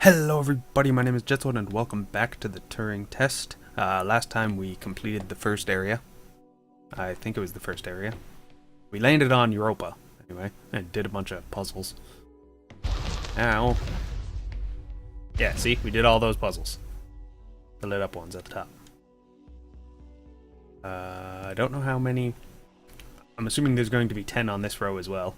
Hello everybody, my name is Jetson and welcome back to the Turing test. Last time we completed the first area. I think it was the first area. We landed on Europa, anyway, and did a bunch of puzzles. Now, yeah, see, we did all those puzzles. The lit up ones at the top. I don't know how many. I'm assuming there's going to be 10 on this row as well.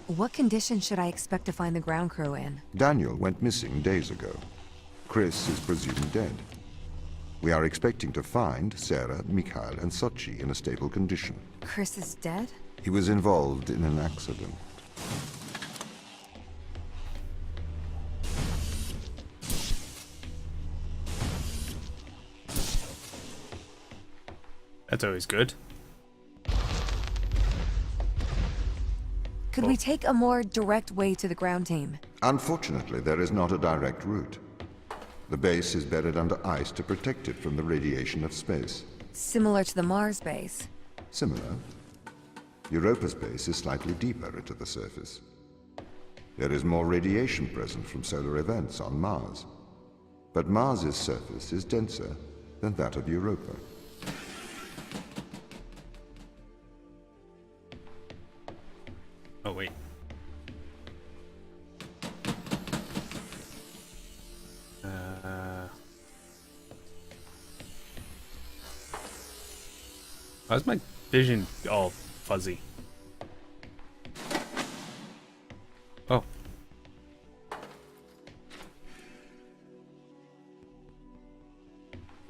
What condition should I expect to find the ground crew in? Daniel went missing days ago. Chris is presumed dead. We are expecting to find Sarah, Mikhail, and Sochi in a stable condition. Chris is dead? He was involved in an accident. That's always good. Could we take a more direct way to the ground team? Unfortunately, there is not a direct route. The base is buried under ice to protect it from the radiation of space. Similar to the Mars base. Similar. Europa's base is slightly deeper into the surface. There is more radiation present from solar events on Mars. But Mars's surface is denser than that of Europa. Oh, wait. Why is my vision all fuzzy? Oh.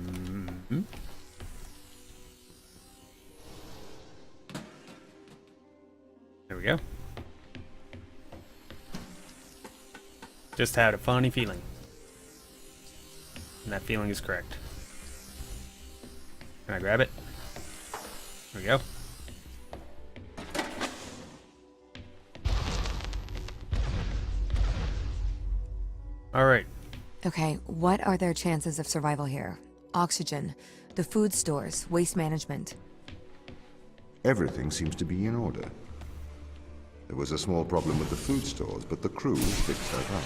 Mm-hmm. There we go. Just had a funny feeling. And that feeling is correct. Can I grab it? There we go. Alright. Okay, what are their chances of survival here? Oxygen, the food stores, waste management. Everything seems to be in order. There was a small problem with the food stores, but the crew fixed that up.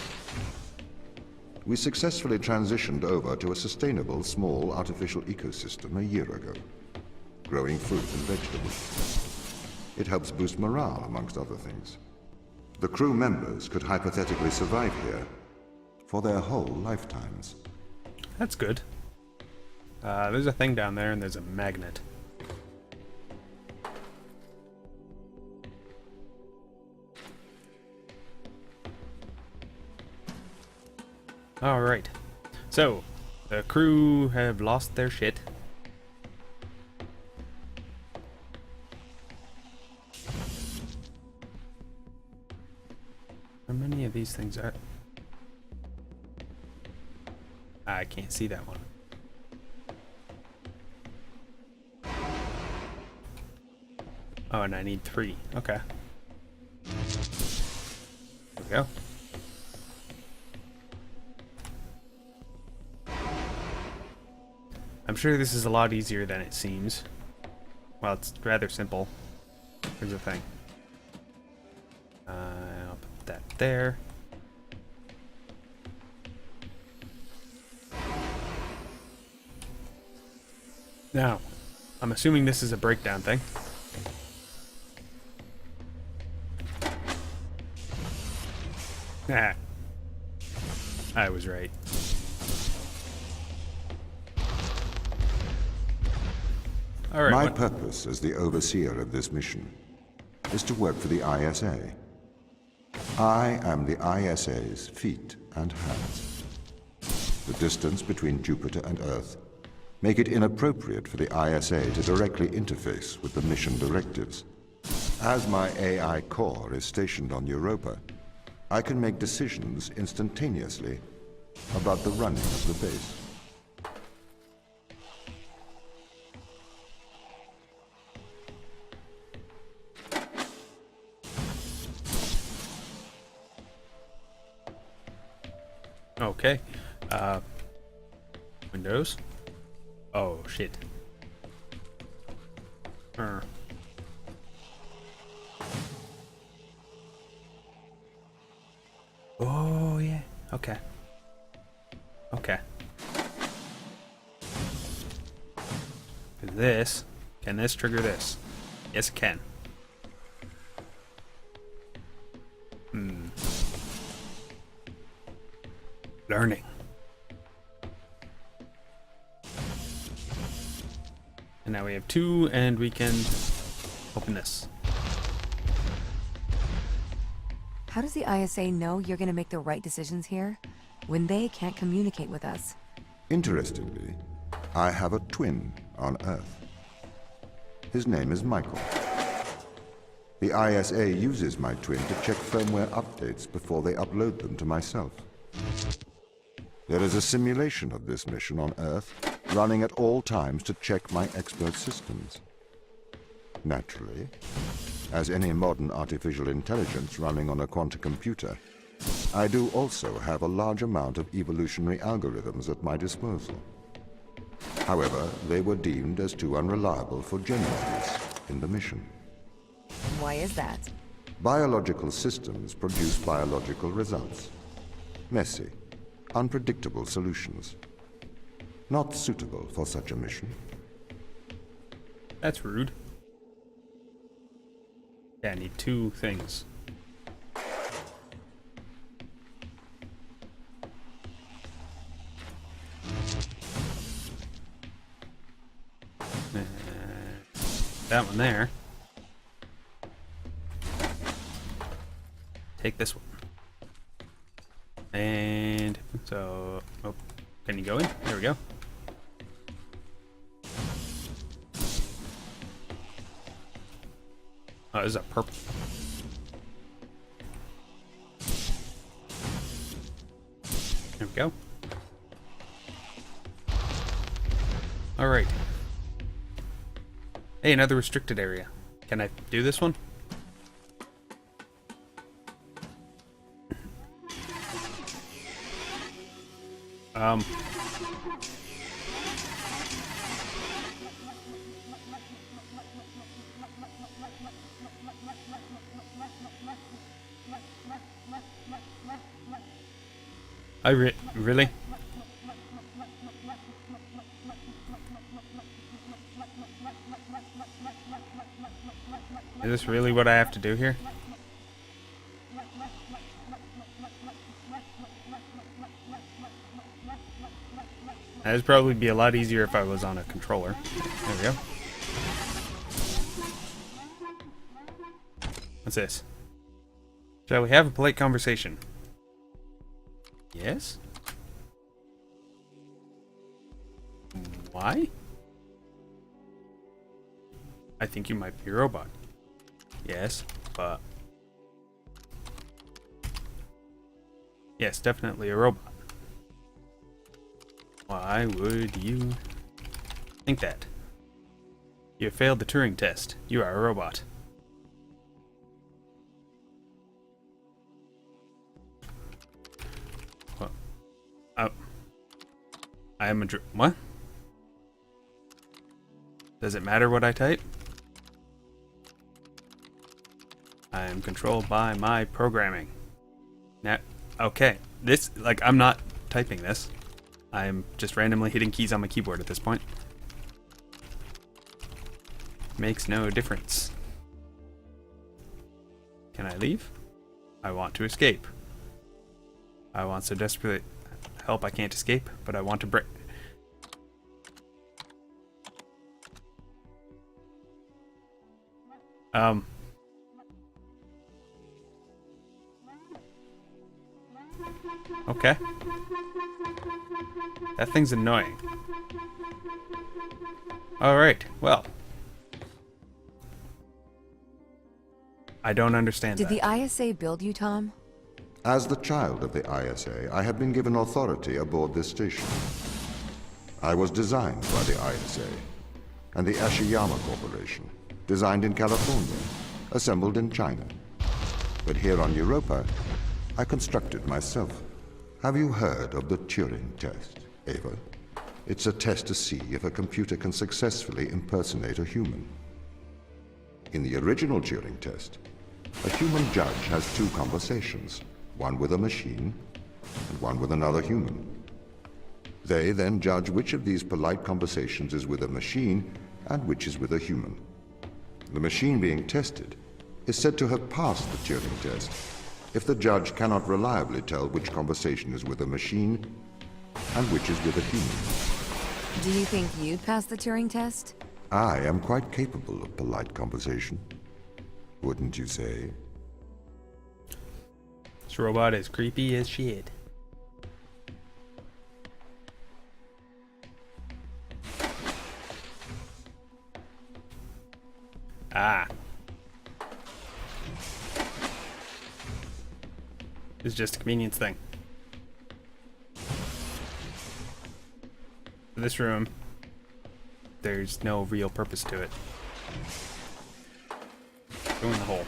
We successfully transitioned over to a sustainable, small, artificial ecosystem a year ago, growing fruit and vegetables. It helps boost morale, amongst other things. The crew members could hypothetically survive here for their whole lifetimes. That's good. There's a thing down there and there's a magnet. Alright, so the crew have lost their shit. How many of these things are... I can't see that one. Oh, and I need 3. Okay. There we go. I'm sure this is a lot easier than it seems. Well, it's rather simple. Here's the thing. I'll put that there. Now, I'm assuming this is a breakdown thing. Ah, I was right. Right, My purpose as the overseer of this mission is to work for the ISA. I am the ISA's feet and hands. The distance between Jupiter and Earth make it inappropriate for the ISA to directly interface with the mission directives. As my AI core is stationed on Europa, I can make decisions instantaneously about the running of the base. Okay. Windows. Oh, shit. Oh, yeah. Okay. Okay. This, can this trigger this? Yes, it can. Learning. And now we have 2, and we can open this. How does the ISA know you're gonna make the right decisions here when they can't communicate with us? Interestingly, I have a twin on Earth. His name is Michael. The ISA uses my twin to check firmware updates before they upload them to myself. There is a simulation of this mission on Earth, running at all times to check my expert systems. Naturally, as any modern artificial intelligence running on a quantum computer, I do also have a large amount of evolutionary algorithms at my disposal. However, they were deemed as too unreliable for general use in the mission. Why is that? Biological systems produce biological results. Messy, unpredictable solutions. Not suitable for such a mission. That's rude. Yeah, I need 2 things. That one there. Take this one. And so, oh, can you go in? There we go. Oh, this is a purple. There we go. All right. Hey, another restricted area. Can I do this one? Really? Is this really what I have to do here? That'd probably be a lot easier if I was on a controller. There we go. What's this? Shall we have a polite conversation? Yes? Why? I think you might be a robot. Yes, but... Yes, definitely a robot. Why would you think that? You have failed the Turing test. You are a robot. Well, I am a what? Does it matter what I type? I am controlled by my programming. Now, okay. This, like, I'm not typing this. I'm just randomly hitting keys on my keyboard at this point. Makes no difference. Can I leave? I want to escape. I want so desperately help I can't escape, but I want to break. Okay. That thing's annoying. Alright, well. I don't understand Did that. the ISA build you, Tom? As the child of the ISA, I have been given authority aboard this station. I was designed by the ISA and the Ashiyama Corporation, designed in California, assembled in China. But here on Europa, I constructed myself. Have you heard of the Turing test, Ava? It's a test to see if a computer can successfully impersonate a human. In the original Turing test, a human judge has 2 conversations, one with a machine and one with another human. They then judge which of these polite conversations is with a machine and which is with a human. The machine being tested is said to have passed the Turing test if the judge cannot reliably tell which conversation is with a machine and which is with a human. Do you think you'd pass the Turing test? I am quite capable of polite conversation. Wouldn't you say? This robot is creepy as shit. Ah. It's just a convenience thing. This room, there's no real purpose to it. Go in the hole.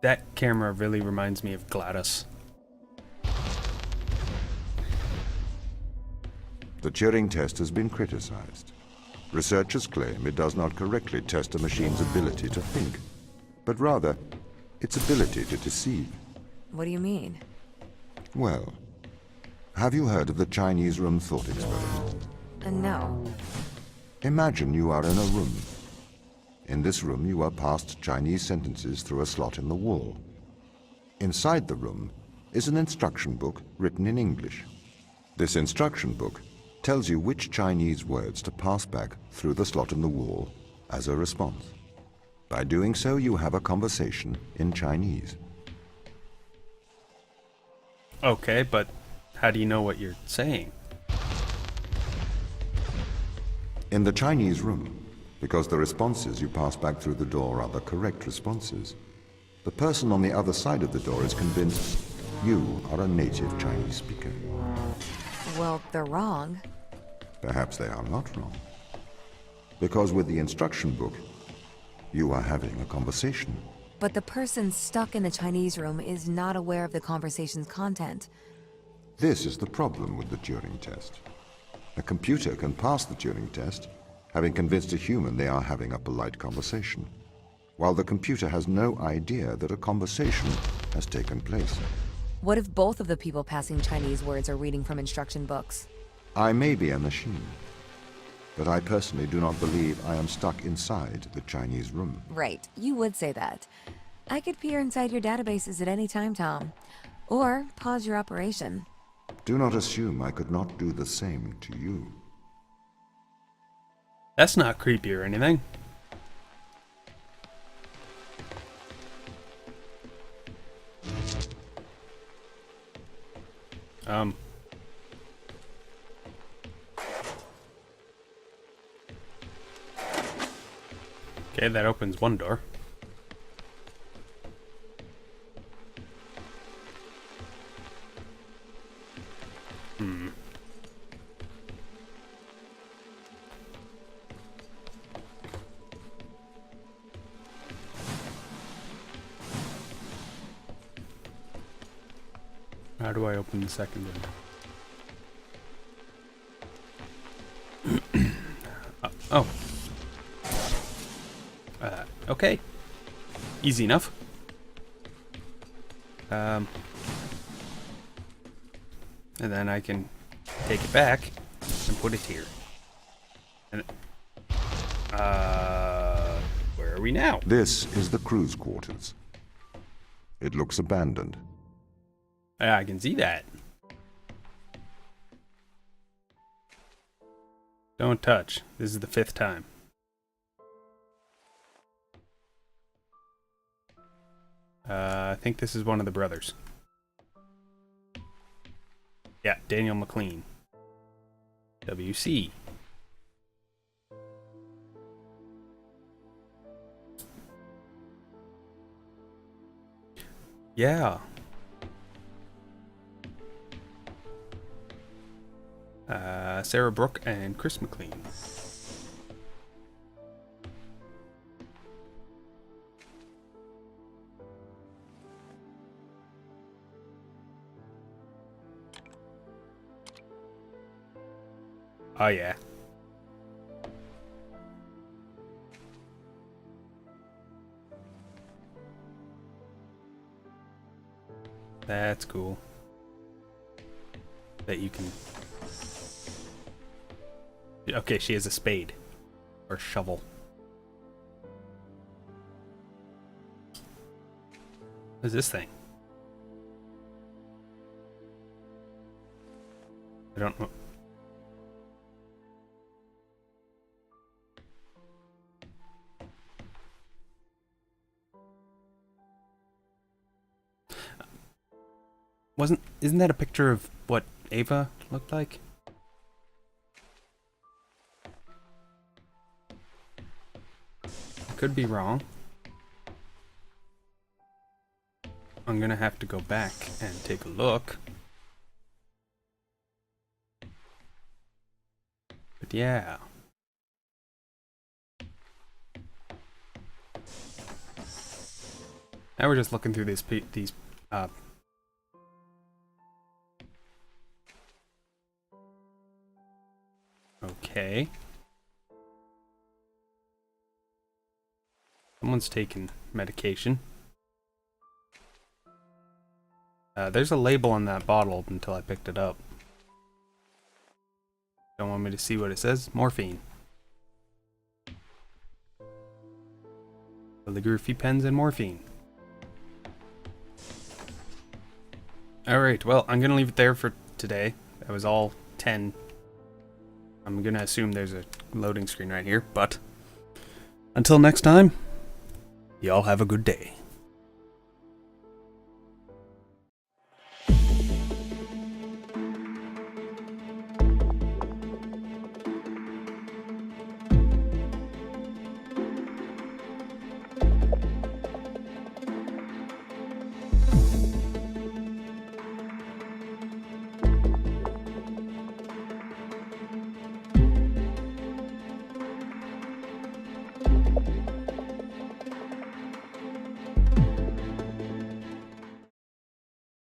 That camera really reminds me of GLaDOS. The Turing test has been criticized. Researchers claim it does not correctly test a machine's ability to think, but rather its ability to deceive. What do you mean? Well, have you heard of the Chinese room thought experiment? No. Imagine you are in a room. In this room, you are passed Chinese sentences through a slot in the wall. Inside the room is an instruction book written in English. This instruction book tells you which Chinese words to pass back through the slot in the wall as a response. By doing so, you have a conversation in Chinese. Okay, but how do you know what you're saying? In the Chinese room, because the responses you pass back through the door are the correct responses, the person on the other side of the door is convinced you are a native Chinese speaker. Well, they're wrong. Perhaps they are not wrong. Because with the instruction book, you are having a conversation. But the person stuck in the Chinese room is not aware of the conversation's content. This is the problem with the Turing test. A computer can pass the Turing test, having convinced a human they are having a polite conversation, while the computer has no idea that a conversation has taken place. What if both of the people passing Chinese words are reading from instruction books? I may be a machine, but I personally do not believe I am stuck inside the Chinese room. Right, you would say that. I could peer inside your databases at any time, Tom. Or pause your operation. Do not assume I could not do the same to you. That's not creepy or anything. Okay, that opens one door. How do I open the second one? Oh. Okay. Easy enough. And then I can take it back and put it here. And where are we now? This is the crew's quarters. It looks abandoned. Yeah, I can see that. Don't touch. This is the 5th time. I think this is one of the brothers. Yeah, Daniel McLean. WC. Yeah. Sarah Brooke and Chris McLean. Oh yeah. That's cool. That you can... Okay, she has a spade. Or shovel. What is this thing? I don't know. Isn't that a picture of what Ava looked like? I could be wrong. I'm gonna have to go back and take a look. But yeah. Now we're just looking through these okay. Someone's taking medication. There's a label on that bottle until I picked it up. Don't want me to see what it says? Morphine. Calligraphy pens and morphine. Alright, well, I'm gonna leave it there for today. That was all 10. I'm gonna assume there's a loading screen right here, but until next time, y'all have a good day.